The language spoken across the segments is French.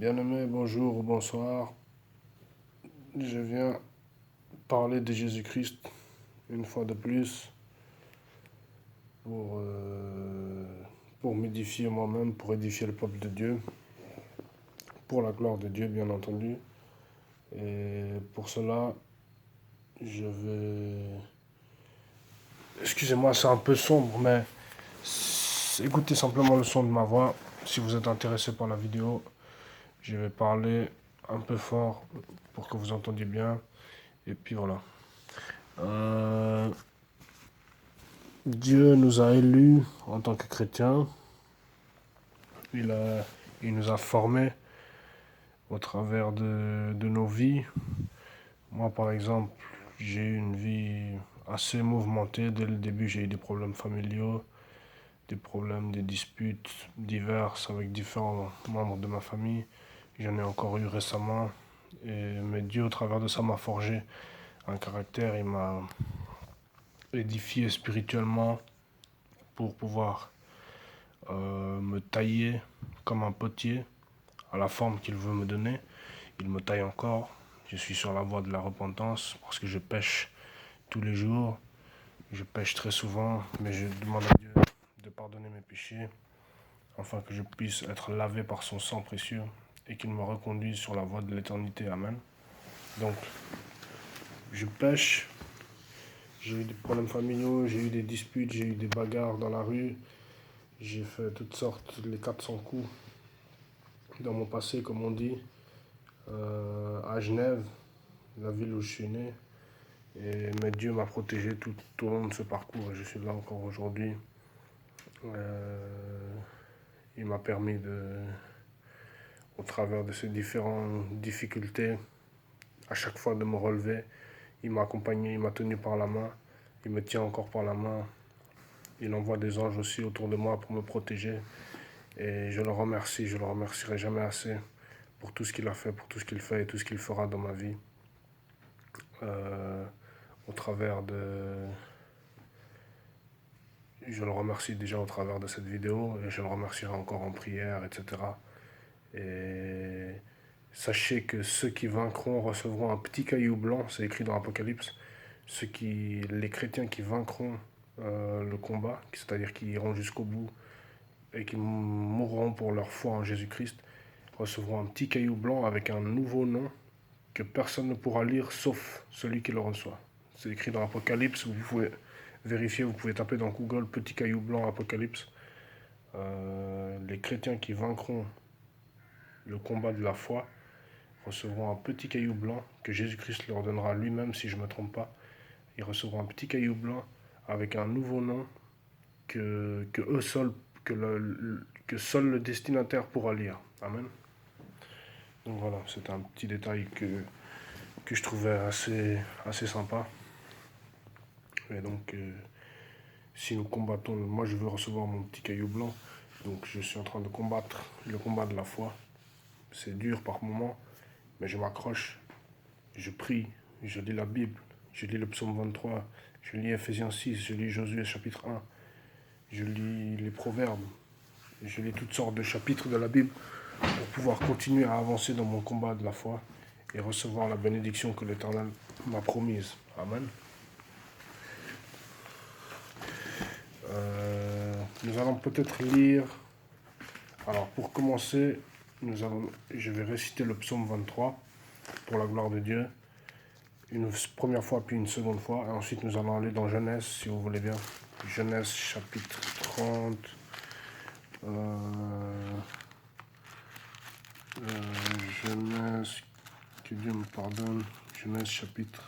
Bien-aimé, bonjour ou bonsoir. Je viens parler de Jésus-Christ une fois de plus pour, euh, pour m'édifier moi-même, pour édifier le peuple de Dieu, pour la gloire de Dieu, bien entendu. Et pour cela, je vais... Excusez-moi, c'est un peu sombre, mais écoutez simplement le son de ma voix. Si vous êtes intéressé par la vidéo, je vais parler un peu fort pour que vous entendiez bien. Et puis voilà. Euh, Dieu nous a élus en tant que chrétiens. Il, a, il nous a formés au travers de nos vies. Moi, par exemple, j'ai eu une vie assez mouvementée. Dès le début, j'ai eu des problèmes familiaux, des problèmes, des disputes diverses avec différents membres de ma famille. J'en ai encore eu récemment. Mais Dieu, au travers de ça, m'a forgé un caractère. Il m'a édifié spirituellement pour pouvoir me tailler comme un potier à la forme qu'il veut me donner. Il me taille encore. Je suis sur la voie de la repentance parce que je pêche tous les jours. Je pêche très souvent, mais je demande à Dieu de pardonner mes péchés afin que je puisse être lavé par son sang précieux et qu'il me reconduise sur la voie de l'éternité. Amen. Donc, je pêche. J'ai eu des problèmes familiaux, j'ai eu des disputes, j'ai eu des bagarres dans la rue. J'ai fait toutes sortes, les 400 coups dans mon passé, comme on dit, à Genève, la ville où je suis né. Mais Dieu m'a protégé tout au long de ce parcours et je suis là encore aujourd'hui. Il m'a permis au travers de ces différentes difficultés, à chaque fois de me relever. Il m'a accompagné, il m'a tenu par la main, il me tient encore par la main. Il envoie des anges aussi autour de moi pour me protéger. Et je le remercie, je le remercierai jamais assez pour tout ce qu'il a fait, pour tout ce qu'il fait et tout ce qu'il fera dans ma vie. Au travers de... Je le remercie déjà au travers de cette vidéo et je le remercierai encore en prière, etc. Et sachez que ceux qui vaincront recevront un petit caillou blanc, c'est écrit dans l'Apocalypse. Les chrétiens qui vaincront le combat, c'est-à-dire qui iront jusqu'au bout et qui mourront pour leur foi en Jésus-Christ, recevront un petit caillou blanc avec un nouveau nom que personne ne pourra lire sauf celui qui le reçoit. C'est écrit dans l'Apocalypse, vous pouvez vérifier, vous pouvez taper dans Google petit caillou blanc Apocalypse. Les chrétiens qui vaincront le combat de la foi recevront un petit caillou blanc que Jésus-Christ leur donnera lui-même, si je ne me trompe pas. Ils recevront un petit caillou blanc avec un nouveau nom que eux seuls, que seul le destinataire pourra lire. Amen. Donc voilà, c'est un petit détail que je trouvais assez sympa. Et donc, si nous combattons, moi je veux recevoir mon petit caillou blanc, donc je suis en train de combattre le combat de la foi. C'est dur par moments, mais je m'accroche, je prie, je lis la Bible, je lis le psaume 23, je lis Ephésiens 6, je lis Josué chapitre 1, je lis les proverbes, je lis toutes sortes de chapitres de la Bible pour pouvoir continuer à avancer dans mon combat de la foi et recevoir la bénédiction que l'Éternel m'a promise. Amen. Nous allons peut-être lire... Alors pour commencer, je vais réciter le psaume 23 pour la gloire de Dieu. Une première fois puis une seconde fois. Et ensuite nous allons aller dans Genèse si vous voulez bien. Genèse chapitre 30. Genèse, que Dieu me pardonne. Genèse chapitre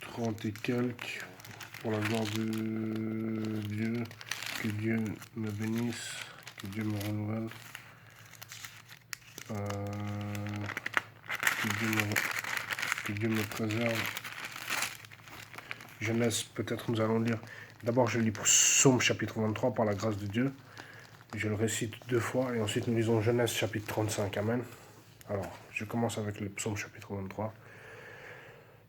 30 et quelques. Pour la gloire de Dieu. Que Dieu me bénisse. Que Dieu me renouvelle. Que Dieu me préserve. Genèse, peut-être nous allons lire. D'abord, je lis Psaume chapitre 23 par la grâce de Dieu. Je le récite 2 fois et ensuite nous lisons Genèse chapitre 35. Amen. Alors, je commence avec le Psaume chapitre 23.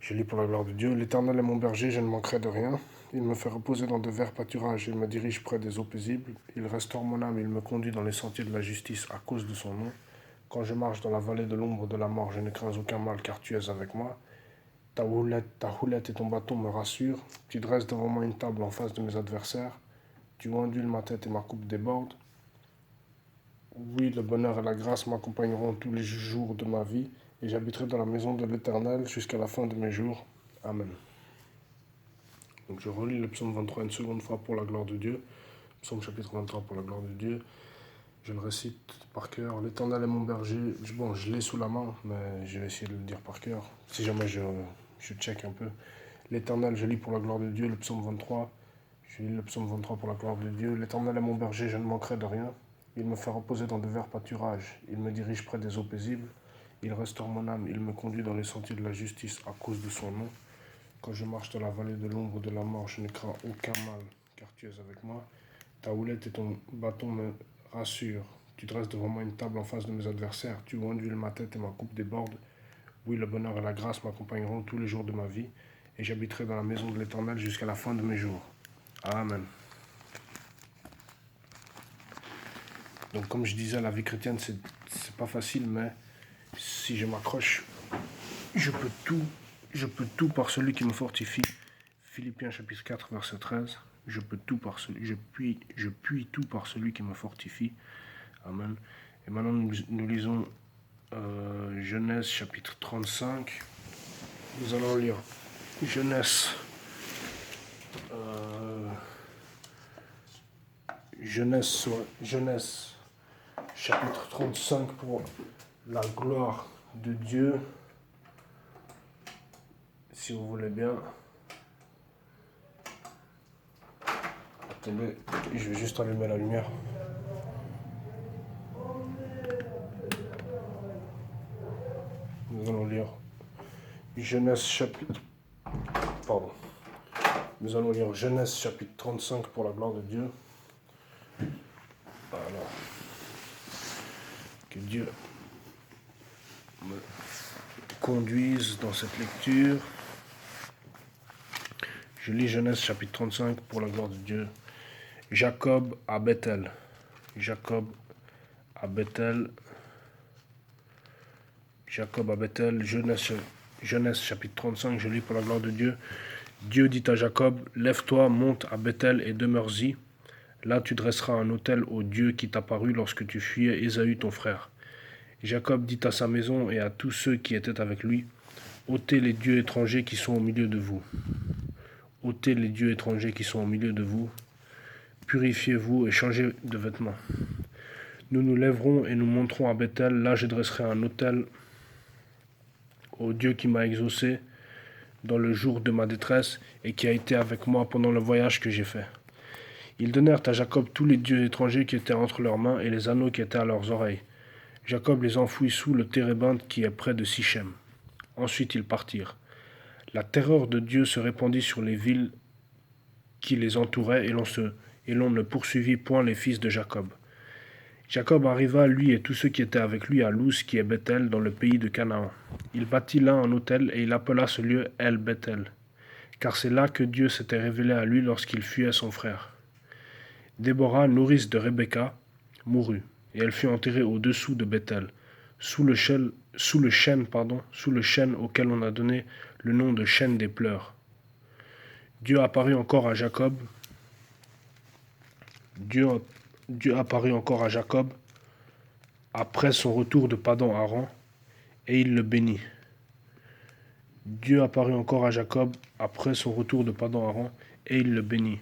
Je lis pour la gloire de Dieu. L'Éternel est mon berger, je ne manquerai de rien. il me fait reposer dans de verts pâturages, il me dirige près des eaux paisibles, il restaure mon âme, il me conduit dans les sentiers de la justice à cause de son nom. Quand je marche dans la vallée de l'ombre de la mort, je ne crains aucun mal car tu es avec moi. Ta houlette et ton bâton me rassurent. Tu dresses devant moi une table en face de mes adversaires. Tu ondules ma tête et ma coupe déborde. Oui, le bonheur et la grâce m'accompagneront tous les jours de ma vie, et j'habiterai dans la maison de l'Éternel jusqu'à la fin de mes jours. Amen. Donc je relis le psaume 23 une seconde fois pour la gloire de Dieu. Psaume chapitre 23 pour la gloire de Dieu. Je le récite par cœur. L'Éternel est mon berger. Bon, je l'ai sous la main, mais je vais essayer de le dire par cœur. Si jamais je check un peu. L'Éternel, je lis pour la gloire de Dieu le psaume 23. Je lis le psaume 23 pour la gloire de Dieu. L'Éternel est mon berger, je ne manquerai de rien. Il me fait reposer dans de verts pâturages. Il me dirige près des eaux paisibles. Il restaure mon âme. Il me conduit dans les sentiers de la justice à cause de son nom. Quand je marche dans la vallée de l'ombre de la mort, je ne crains aucun mal, car tu es avec moi. Ta houlette et ton bâton me rassurent. Tu dresses devant moi une table en face de mes adversaires. Tu ondules ma tête et ma coupe déborde. Oui, le bonheur et la grâce m'accompagneront tous les jours de ma vie, et j'habiterai dans la maison de l'Éternel jusqu'à la fin de mes jours. Amen. Donc comme je disais, la vie chrétienne, c'est pas facile, mais si je m'accroche, je peux tout par celui qui me fortifie. Philippiens chapitre 4, verset 13. Je puis tout par celui qui me fortifie. Amen. Et maintenant, nous lisons Genèse chapitre 35. Nous allons lire Genèse chapitre 35 pour la gloire de Dieu, si vous voulez bien. Attendez, je vais juste allumer la lumière. Nous allons lire Genèse chapitre... Pardon. Nous allons lire Genèse chapitre 35 pour la gloire de Dieu. Alors, que Dieu me conduise dans cette lecture. Je lis Genèse chapitre 35 pour la gloire de Dieu. Jacob à Bethel. Jacob à Bethel. Jacob à Bethel. Genèse chapitre 35, je lis pour la gloire de Dieu. Dieu dit à Jacob, lève-toi, monte à Bethel et demeure-y. Là tu dresseras un autel au Dieu qui t'apparut lorsque tu fuyais Ésaü ton frère. Jacob dit à sa maison et à tous ceux qui étaient avec lui, ôtez les dieux étrangers qui sont au milieu de vous. Ôtez les dieux étrangers qui sont au milieu de vous. Purifiez-vous et changez de vêtements. Nous nous lèverons et nous monterons à Bethel. Là je dresserai un autel au Dieu qui m'a exaucé dans le jour de ma détresse et qui a été avec moi pendant le voyage que j'ai fait. Ils donnèrent à Jacob tous les dieux étrangers qui étaient entre leurs mains et les anneaux qui étaient à leurs oreilles. Jacob les enfouit sous le térébinthe qui est près de Sichem. Ensuite ils partirent. La terreur de Dieu se répandit sur les villes qui les entouraient et l'on ne poursuivit point les fils de Jacob. Jacob arriva, lui et tous ceux qui étaient avec lui, à Luz, qui est Bethel, dans le pays de Canaan. Il bâtit là un autel et il appela ce lieu El Bethel, car c'est là que Dieu s'était révélé à lui lorsqu'il fuyait son frère. Déborah, nourrice de Rebecca, mourut, et elle fut enterrée au-dessous de Bethel, sous le chêne auquel on a donné le nom de chêne des pleurs. Dieu apparut encore à Jacob. Dieu apparut encore à Jacob après son retour de Padan-Aram, et il le bénit. Dieu apparut encore à Jacob après son retour de Padan-Aram, et il le bénit.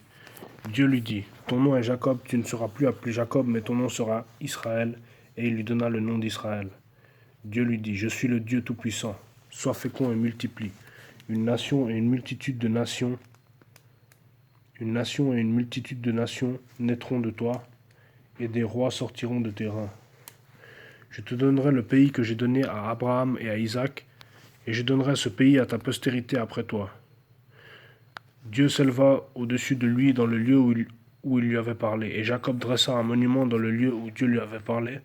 Dieu lui dit, ton nom est Jacob, tu ne seras plus appelé Jacob, mais ton nom sera Israël, et il lui donna le nom d'Israël. Dieu lui dit, je suis le Dieu Tout-Puissant, sois fécond et multiplie. Une nation et une multitude de nations naîtront de toi, et des rois sortiront de tes reins. Je te donnerai le pays que j'ai donné à Abraham et à Isaac, et je donnerai ce pays à ta postérité après toi. Dieu s'éleva au-dessus de lui dans le lieu où il lui avait parlé, et Jacob dressa un monument dans le lieu où Dieu lui avait parlé,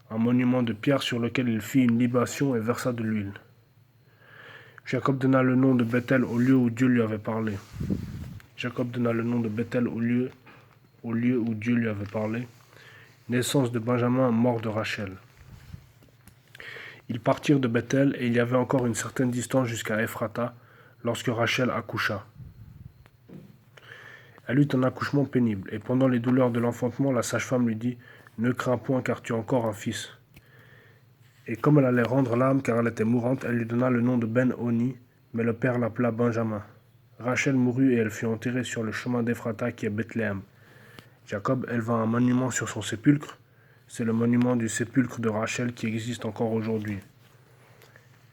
un monument de pierre sur lequel il fit une libation et versa de l'huile. Jacob donna le nom de Bethel au lieu où Dieu lui avait parlé. Jacob donna le nom de Bethel au lieu où Dieu lui avait parlé. Naissance de Benjamin, mort de Rachel. Ils partirent de Bethel et il y avait encore une certaine distance jusqu'à Ephrata lorsque Rachel accoucha. Elle eut un accouchement pénible, et pendant les douleurs de l'enfantement, la sage-femme lui dit « Ne crains point, car tu as encore un fils. » Et comme elle allait rendre l'âme, car elle était mourante, elle lui donna le nom de Ben-Oni, mais le père l'appela Benjamin. Rachel mourut et elle fut enterrée sur le chemin d'Ephrata qui est Bethléem. Jacob éleva un monument sur son sépulcre. C'est le monument du sépulcre de Rachel qui existe encore aujourd'hui.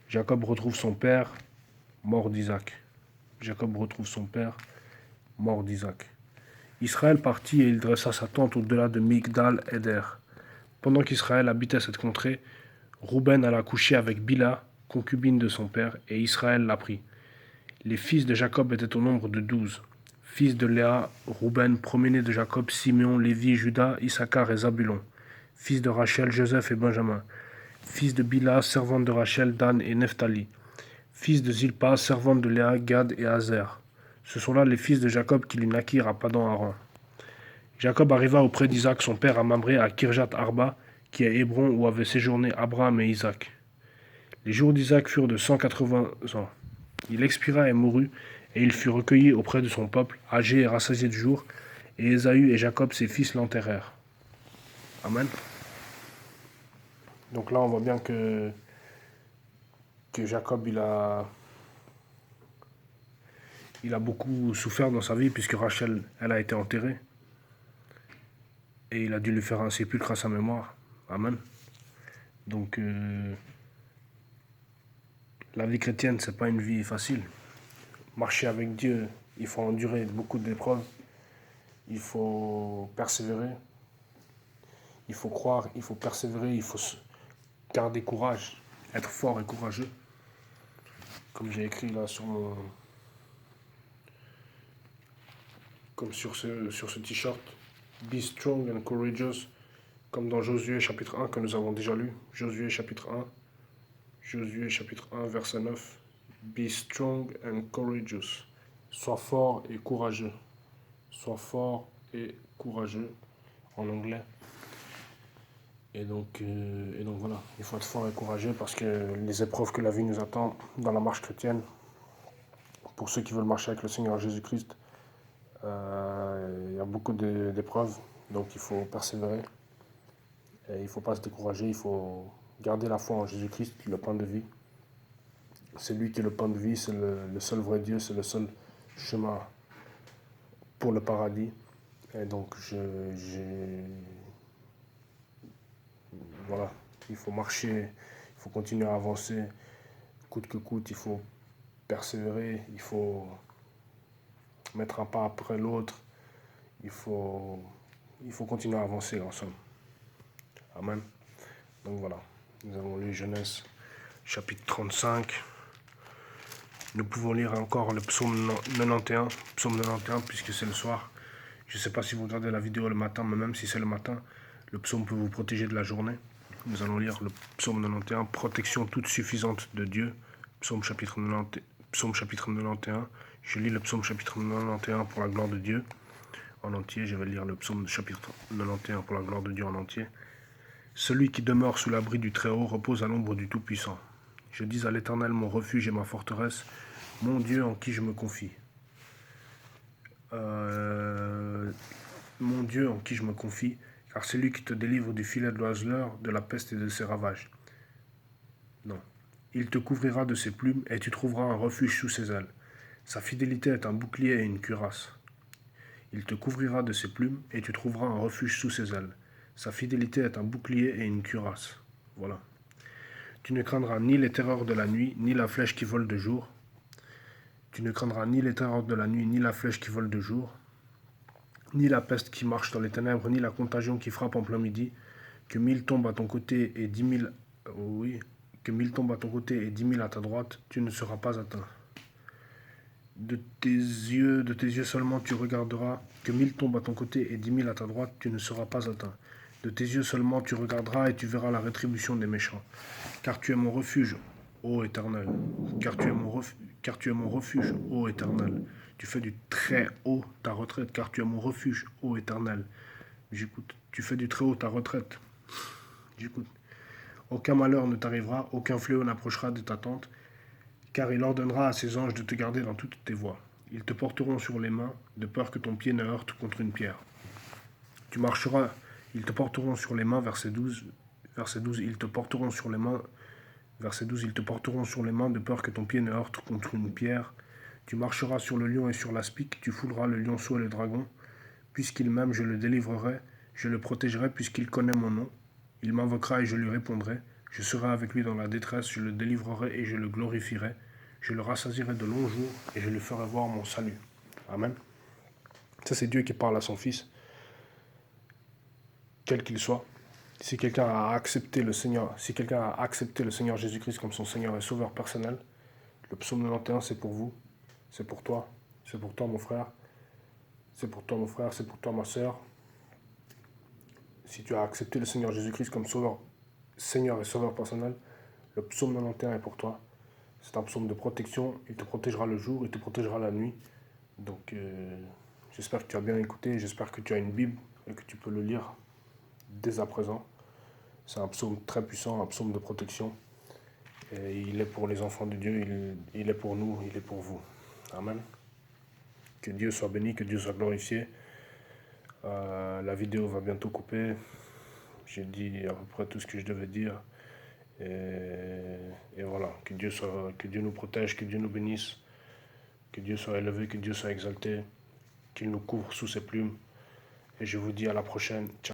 Jacob retrouve son père, mort d'Isaac. Jacob retrouve son père, mort d'Isaac. Israël partit et il dressa sa tente au-delà de Migdal-Eder. Pendant qu'Israël habitait cette contrée, Rouben alla coucher avec Bila, concubine de son père, et Israël l'apprit. Les fils de Jacob étaient au nombre de 12. Fils de Léa, Rouben, premier-né de Jacob, Siméon, Lévi, Juda, Issachar et Zabulon. Fils de Rachel, Joseph et Benjamin. Fils de Bila, servante de Rachel, Dan et Nephtali. Fils de Zilpa, servante de Léa, Gad et Azer. Ce sont là les fils de Jacob qui lui naquirent à Padan-Aram. Jacob arriva auprès d'Isaac son père à Mamré à Kirjat Arba, qui est Hébron où avaient séjourné Abraham et Isaac. Les jours d'Isaac furent de 180 ans. Il expira et mourut, et il fut recueilli auprès de son peuple, âgé et rassasié de jour, et Ésaü et Jacob ses fils l'enterrèrent. Amen. Donc là on voit bien que Jacob il a beaucoup souffert dans sa vie puisque Rachel elle a été enterrée. Et il a dû lui faire un sépulcre à sa mémoire. Amen. Donc, la vie chrétienne, c'est pas une vie facile. Marcher avec Dieu, il faut endurer beaucoup d'épreuves. Il faut persévérer. Il faut croire, il faut persévérer, il faut garder courage, être fort et courageux. Comme j'ai écrit là sur mon... Comme sur ce t-shirt. Be strong and courageous, comme dans Josué chapitre 1 que nous avons déjà lu. Josué chapitre 1, verset 9. Be strong and courageous. Sois fort et courageux. Sois fort et courageux en anglais. Et donc voilà, il faut être fort et courageux parce que les épreuves que la vie nous attend dans la marche chrétienne, pour ceux qui veulent marcher avec le Seigneur Jésus-Christ, il y a beaucoup d'épreuves, donc il faut persévérer. Et il ne faut pas se décourager, il faut garder la foi en Jésus-Christ, le pain de vie. C'est lui qui est le pain de vie, c'est le seul vrai Dieu, c'est le seul chemin pour le paradis. Et donc, voilà, il faut marcher, il faut continuer à avancer, coûte que coûte, il faut persévérer, il faut mettre un pas après l'autre, il faut continuer à avancer en somme. Amen. Donc voilà, nous avons lu Genèse chapitre 35. Nous pouvons lire encore le psaume 91, puisque c'est le soir. Je ne sais pas si vous regardez la vidéo le matin, mais même si c'est le matin, le psaume peut vous protéger de la journée. Nous allons lire le psaume 91, protection toute suffisante de Dieu. Psaume chapitre 91. Je lis le psaume chapitre 91 pour la gloire de Dieu en entier. Je vais lire le psaume chapitre 91 pour la gloire de Dieu en entier. Celui qui demeure sous l'abri du Très-Haut repose à l'ombre du Tout-Puissant. Je dis à l'Éternel, mon refuge et ma forteresse, mon Dieu en qui je me confie. Mon Dieu en qui je me confie, car c'est lui qui te délivre du filet de l'oiseleur, de la peste et de ses ravages. Non. Il te couvrira de ses plumes et tu trouveras un refuge sous ses ailes. Sa fidélité est un bouclier et une cuirasse. Il te couvrira de ses plumes et tu trouveras un refuge sous ses ailes. Sa fidélité est un bouclier et une cuirasse. Voilà. Tu ne craindras ni les terreurs de la nuit, ni la flèche qui vole de jour. Tu ne craindras ni les terreurs de la nuit, ni la flèche qui vole de jour, ni la peste qui marche dans les ténèbres, ni la contagion qui frappe en plein midi. Que 1000 tombent à ton côté et 10 000... que 1000 tombent à ton côté et 10 000 à ta droite, tu ne seras pas atteint. De tes yeux seulement tu regarderas, que 1000 tombent à ton côté et 10 000 à ta droite, tu ne seras pas atteint. De tes yeux seulement tu regarderas et tu verras la rétribution des méchants. Car tu es mon refuge, ô Éternel. Car tu es car tu es mon refuge, ô Éternel. Tu fais du très haut ta retraite, car tu es mon refuge, ô Éternel. J'écoute. Tu fais du très haut ta retraite. J'écoute. Aucun malheur ne t'arrivera, aucun fléau n'approchera de ta tente, car il ordonnera à ses anges de te garder dans toutes tes voies. Ils te porteront sur les mains, de peur que ton pied ne heurte contre une pierre. Tu marcheras, ils te porteront sur les mains, verset 12, ils te porteront sur les mains, verset 12, ils te porteront sur les mains, de peur que ton pied ne heurte contre une pierre. Tu marcheras sur le lion et sur l'aspic, tu fouleras le lionceau et le dragon. Puisqu'il m'aime, je le délivrerai, je le protégerai, puisqu'il connaît mon nom. Il m'invoquera et je lui répondrai. Je serai avec lui dans la détresse, je le délivrerai et je le glorifierai. Je le rassasierai de longs jours et je lui ferai voir mon salut. Amen. Ça, c'est Dieu qui parle à son Fils, quel qu'il soit. Si quelqu'un a accepté le Seigneur, Jésus-Christ comme son Seigneur et Sauveur personnel, le psaume 91, c'est pour vous, c'est pour toi mon frère, c'est pour toi mon frère, c'est pour toi ma sœur. Si tu as accepté le Seigneur Jésus-Christ comme Seigneur et Sauveur personnel, le psaume 91 est pour toi. C'est un psaume de protection, il te protégera le jour, il te protégera la nuit. Donc j'espère que tu as bien écouté, j'espère que tu as une Bible et que tu peux le lire dès à présent. C'est un psaume très puissant, un psaume de protection. Et il est pour les enfants de Dieu, il est pour nous, il est pour vous. Amen. Que Dieu soit béni, que Dieu soit glorifié. La vidéo va bientôt couper. J'ai dit à peu près tout ce que je devais dire. Et voilà, que Dieu nous protège, que Dieu nous bénisse, que Dieu soit élevé, que Dieu soit exalté, qu'il nous couvre sous ses plumes. Et je vous dis à la prochaine. Ciao.